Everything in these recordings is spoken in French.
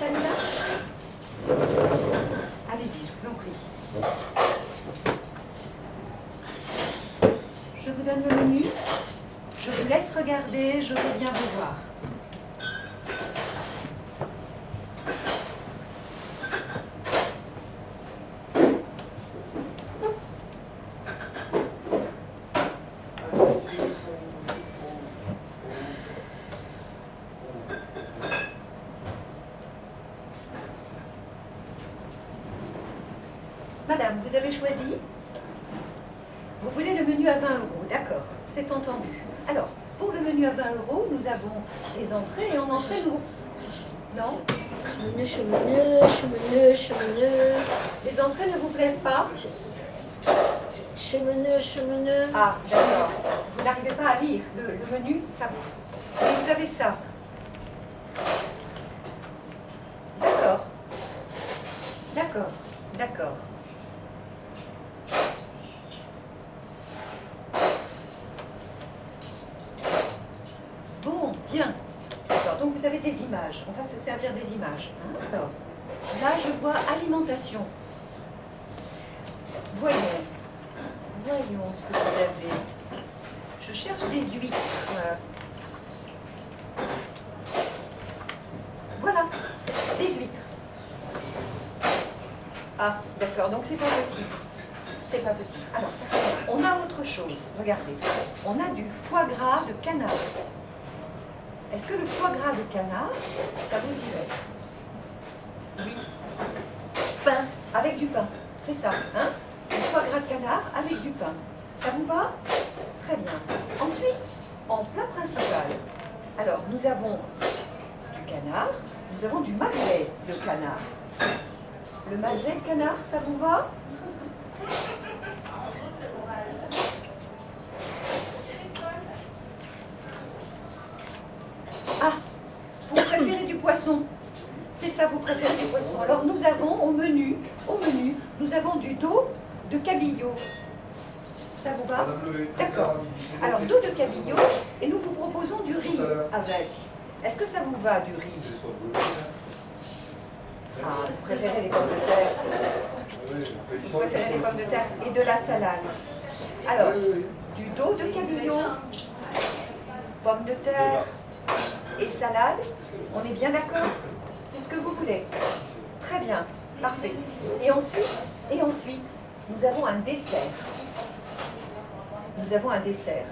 Anita? Allez-y, je vous en prie. Je vous donne le menu. Je vous laisse regarder, je reviens vous voir. Madame, vous avez choisi? Vous voulez le menu à 20 €, d'accord, c'est entendu. Alors, pour le menu à 20 €, nous avons des entrées et en entrée, nous... Non? Chemineux. Les entrées ne vous plaisent pas? Chemineux. Ah, d'accord. Vous n'arrivez pas à lire le menu, ça vous... Et vous avez ça. D'accord. D'accord, d'accord. Bon, bien. D'accord, donc vous avez des images. On va se servir des images. Hein? Alors, là, je vois alimentation. Voyons ce que vous avez. Je cherche des huîtres. Voilà, des huîtres. Ah, d'accord, donc c'est pas possible. C'est pas possible. Alors, on a autre chose. Regardez. On a du foie gras de canard. Est-ce que le foie gras de canard, ça vous irait? Oui. Pain, avec du pain. C'est ça, hein? Du foie gras de canard avec du pain. Ça vous va? Très bien. Ensuite, en plat principal, alors nous avons du canard, nous avons du magret de canard. Le magret de canard, ça vous va? Ah, vous préférez du poisson? C'est ça, vous préférez du poisson. Alors nous avons au menu, nous avons du dos de cabillaud. Ça vous va? D'accord. Alors dos de cabillaud, et nous vous proposons du riz avec. Est-ce que ça vous va, du riz? Ah, vous préférez les pommes de terre? Vous préférez les pommes de terre et de la salade. Alors, du dos de cabillaud, pommes de terre et salade. On est bien d'accord? C'est ce que vous voulez? Très bien, parfait. Et ensuite, nous avons un dessert. Nous avons un dessert.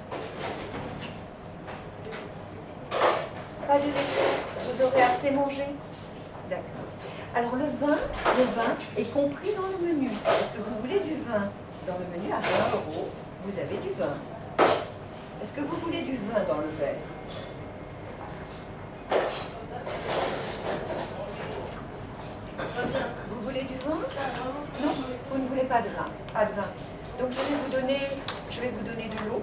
Pas de dessert? Vous aurez assez mangé? D'accord. Alors le vin est compris dans le menu. Est-ce que vous voulez du vin? Dans le menu à 20 €, vous avez du vin. Est-ce que vous voulez du vin dans le verre? Vous voulez du vin? Non, vous ne voulez pas de vin. Pas de vin. Donc je vais vous donner de l'eau.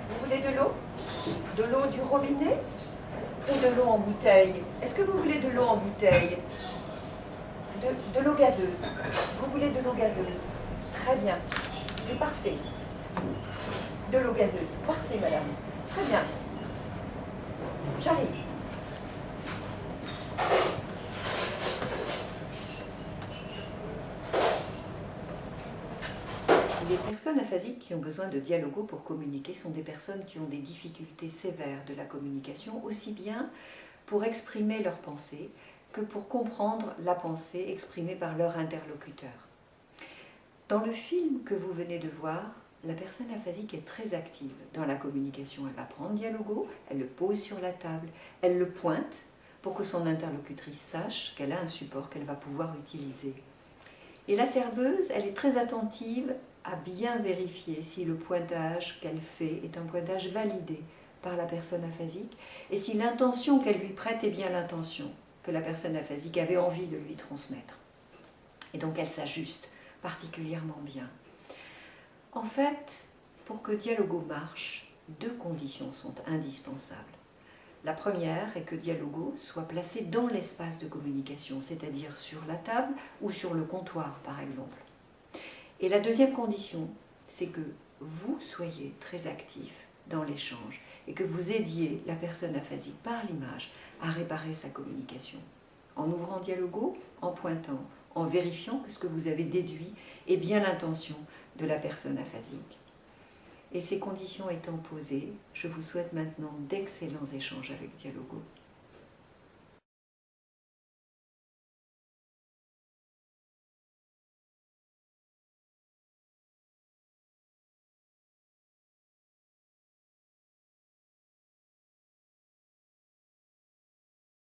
Vous voulez de l'eau? De l'eau du robinet? Ou de l'eau en bouteille? Est-ce que vous voulez de l'eau en bouteille? De l'eau gazeuse. Vous voulez de l'eau gazeuse? Très bien. C'est parfait. De l'eau gazeuse. Parfait, madame. Très bien. J'arrive. Les personnes aphasiques qui ont besoin de dialogo pour communiquer sont des personnes qui ont des difficultés sévères de la communication, aussi bien pour exprimer leurs pensées que pour comprendre la pensée exprimée par leur interlocuteur. Dans le film que vous venez de voir, la personne aphasique est très active dans la communication. Elle va prendre dialogo, elle le pose sur la table, elle le pointe pour que son interlocutrice sache qu'elle a un support qu'elle va pouvoir utiliser. Et la serveuse, elle est très attentive à bien vérifier si le pointage qu'elle fait est un pointage validé par la personne aphasique et si l'intention qu'elle lui prête est bien l'intention que la personne aphasique avait envie de lui transmettre. Et donc elle s'ajuste particulièrement bien. En fait, pour que Dialogo marche, deux conditions sont indispensables. La première est que Dialogo soit placé dans l'espace de communication, c'est-à-dire sur la table ou sur le comptoir, par exemple. Et la deuxième condition, c'est que vous soyez très actif dans l'échange et que vous aidiez la personne aphasique par l'image à réparer sa communication. En ouvrant Dialogo, en pointant, en vérifiant que ce que vous avez déduit est bien l'intention de la personne aphasique. Et ces conditions étant posées, je vous souhaite maintenant d'excellents échanges avec Dialogo.